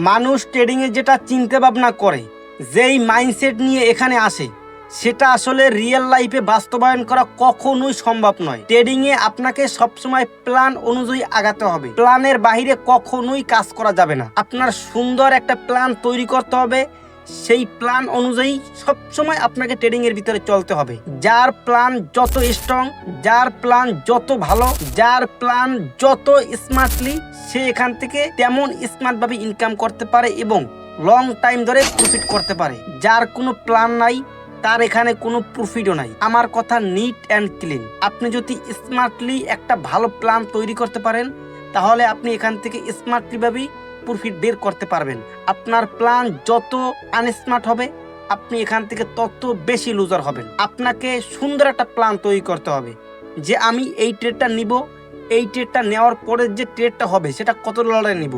মানুষ ট্রেডিংয়ে যেটা চিন্তা ভাবনা করে, যেই মাইন্ডসেট নিয়ে এখানে আসে, সেটা আসলে রিয়েল লাইফে বাস্তবায়ন করা কখনোই সম্ভব নয়। ট্রেডিংয়ে আপনাকে সবসময় প্ল্যান অনুযায়ী আগাতে হবে। প্ল্যানের বাইরে কখনোই কাজ করা যাবে না। আপনার সুন্দর একটা প্ল্যান তৈরি করতে হবে। সেই প্ল্যান অনুযায়ী সবসময় আপনাকে ট্রেডিং এর ভিতরে চলতে হবে। যার প্ল্যান যত স্ট্রং, যার প্ল্যান যত ভালো, যার প্ল্যান যত স্মার্টলি, সে এখান থেকে তেমন স্মার্ট ভাবে ইনকাম করতে পারে এবং লং টাইম ধরে প্রফিট করতে পারে। যার কোনো প্ল্যান নাই, তার এখানে কোনো প্রফিটও নাই। আমার কথা নিট অ্যান্ড ক্লিন। আপনি যদি স্মার্টলি একটা ভালো প্ল্যান তৈরি করতে পারেন, তাহলে আপনি এখান থেকে স্মার্টলি ভাবেই প্রফিট বের করতে পারবেন। আপনার প্ল্যান যত আনস্মার্ট হবে, আপনি এখান থেকে তত বেশি লুজার হবেন। আপনাকে সুন্দর একটা প্ল্যান তৈরি করতে হবে যে আমি এই ট্রেডটা নিব, এই ট্রেডটা নেওয়ার পরে যে ট্রেডটা হবে সেটা কত ডলারে নিব,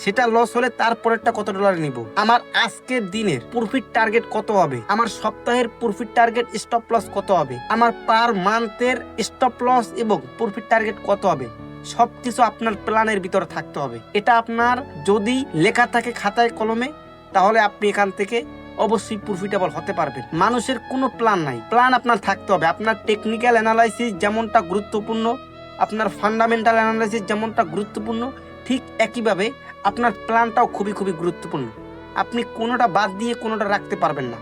সেটা লস হলে তারপরেরটা কত ডলারে নিব, আমার আজকের দিনের প্রফিট টার্গেট কত হবে, আমার সপ্তাহের প্রফিট টার্গেট স্টপ লস কত হবে, আমার পার মান্থের স্টপ লস এবং প্রফিট টার্গেট কত হবে, সবকিছু আপনার প্ল্যানের ভিতরে থাকতে হবে। এটা আপনার যদি লেখা থাকে খাতায় কলমে, তাহলে আপনি এখান থেকে অবশ্যই প্রফিটেবল হতে পারবেন। মানুষের কোনো প্ল্যান নাই, প্ল্যান আপনার থাকতে হবে। আপনার টেকনিক্যাল অ্যানালাইসিস যেমনটা গুরুত্বপূর্ণ, আপনার ফান্ডামেন্টাল অ্যানালাইসিস যেমনটা গুরুত্বপূর্ণ, ঠিক একইভাবে আপনার প্ল্যানটাও খুবই গুরুত্বপূর্ণ। আপনি কোনোটা বাদ দিয়ে কোনোটা রাখতে পারবেন না।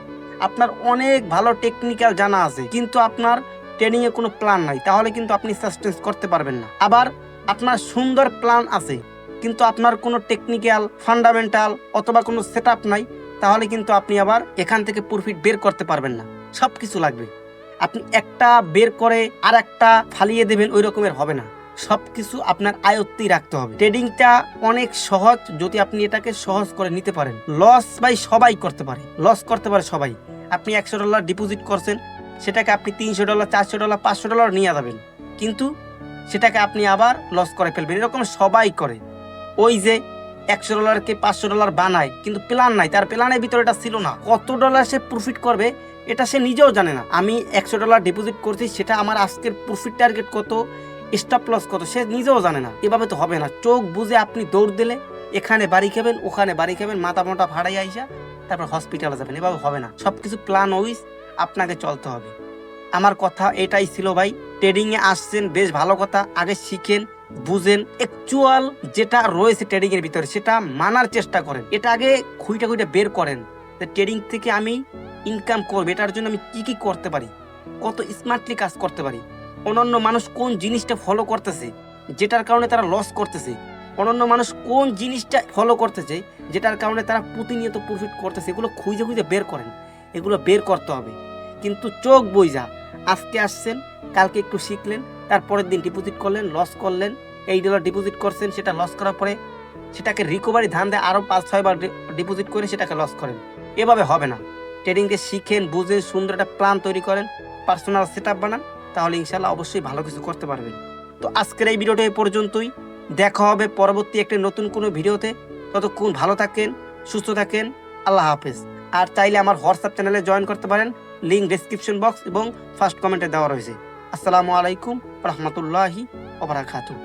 আপনার অনেক ভালো টেকনিক্যাল জানা আছে, কিন্তু আপনার ট্রেডিংয়ে কোনো প্ল্যান নাই, তাহলে কিন্তু আপনি সাস্টেন্স করতে পারবেন না। আবার আপনার সুন্দর প্ল্যান আছে, কিন্তু আপনার কোনো টেকনিক্যাল, ফান্ডামেন্টাল অথবা কোনো সেটআপ নাই, তাহলে কিন্তু আপনি আবার এখান থেকে প্রফিট বের করতে পারবেন না। সব কিছু লাগবে। আপনি একটা বের করে আর একটা ফালিয়ে দেবেন, ওই রকমের হবে না। সবকিছু আপনার আয়ত্তেই রাখতে হবে। ট্রেডিংটা অনেক সহজ যদি আপনি এটাকে সহজ করে নিতে পারেন। লস ভাই সবাই করতে পারে, লস করতে পারে সবাই। আপনি $100 ডিপোজিট করছেন, সেটাকে আপনি $300, $400, $500 নিয়ে যাবেন, কিন্তু সেটাকে আপনি আবার লস করে ফেলবেন। এরকম সবাই করে। ওই যে $100কে $500 বানায়, কিন্তু প্ল্যান নাই, তার প্ল্যানের ভিতরে এটা ছিল না। কত ডলার সে প্রফিট করবে এটা সে নিজেও জানে না। আমি $100 ডিপোজিট করছি, সেটা আমার আজকের প্রফিট টার্গেট কত, স্টপ লস কত, সে নিজেও জানে না। এভাবে তো হবে না। চোখ বুঝে আপনি দৌড় দিলে এখানে বাড়ি খাবেন, ওখানে বাড়ি খাবেন, মাথা মোটা ভাড়াই আইসা তারপর হসপিটালে যাবেন। এভাবে হবে না। সবকিছু প্ল্যান ওয়াইজ আপনাকে চলতে হবে। আমার কথা এটাই ছিল ভাই। ট্রেডিংয়ে আসছেন, বেশ ভালো কথা। আগে শিখেন, বুঝেন, অ্যাকচুয়াল যেটা রয়েছে ট্রেডিং এর ভিতরে সেটা মানার চেষ্টা করেন। এটা আগে খুঁইটা বের করেন যে ট্রেডিং থেকে আমি ইনকাম করবো, এটার জন্য আমি কি করতে পারি, কত স্মার্টলি কাজ করতে পারি, অন্যান্য মানুষ কোন জিনিসটা ফলো করতেছে যেটার কারণে তারা লস করতেছে, অন্যান্য মানুষ কোন জিনিসটা ফলো করতেছে যেটার কারণে তারা প্রতিনিয়ত প্রফিট করতেছে, এগুলো খুঁজে বের করেন। এগুলো বের করতে হবে। কিন্তু চোখ বইজা আজকে আসছেন, কালকে একটু শিখলেন, তারপরের দিন ডিপোজিট করলেন, লস করলেন। $8 ডিপোজিট করছেন, সেটা লস করার পরে সেটাকে রিকভারি ধান দেয় আরও 5-6 বার ডিপোজিট করে সেটাকে লস করেন। এভাবে হবে না। ট্রেডিংকে শিখেন, বুঝেন, সুন্দর একটা প্ল্যান তৈরি করেন, পার্সোনাল সেটআপ বানান, তাহলে ইনশাল্লাহ অবশ্যই ভালো কিছু করতে পারবেন। তো আজকের এই ভিডিওটা এই পর্যন্তই। দেখা হবে পরবর্তী একটা নতুন কোনো ভিডিওতে। ততক্ষণ ভালো থাকেন, সুস্থ থাকেন। আল্লাহ হাফেজ। আর চাইলে আমার হোয়াটসঅ্যাপ চ্যানেলে জয়েন করতে পারেন, লিঙ্ক ডেসক্রিপশন বক্স এবং ফার্স্ট কমেন্টে দেওয়া রয়েছে। আসসালামু আলাইকুম রহমতুল্লাহি ওয়া বারাকাতুহু।